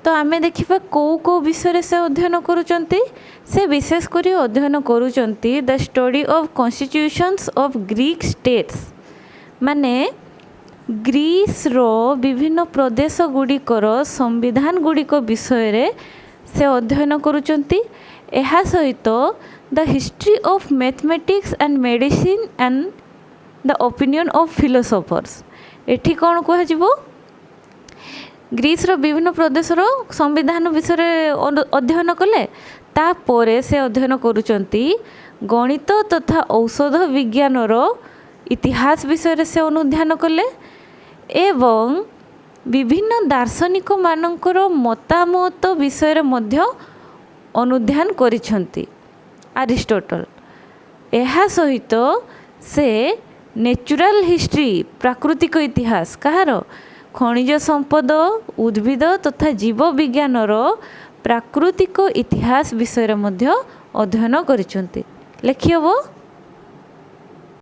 तो आमे देखिबा को विषय से अध्ययन करूचंती से विशेषकर अध्ययन करूचंती the study of constitutions of Greek states माने ग्रीस रो विभिन्न प्रदेश गुड़िकर संविधान गुड़िक विषय रे से अध्ययन करूचंती। एहा सहित the history of mathematics and medicine and the opinion of philosophers एठी कौन कह ग्रीस रो विभिन्न प्रदेश रो संविधान विषय अध्ययन कले तापरे से अध्ययन करूचंती गणित तथा औषध विज्ञान रो इतिहास विषय से अनुध्यान कले एवं विभिन्न दार्शनिक मानकर मतामत विषय मध्य अनुध्यान करिछंती अरिस्टोटल। एहा सहित से नेचुरल हिस्ट्री प्राकृतिक इतिहास कहार खनिज संपद उद्भिद तथा जीव विज्ञान प्राकृतिक इतिहास विषय मध्य अध्ययन करिछंती। लेखियो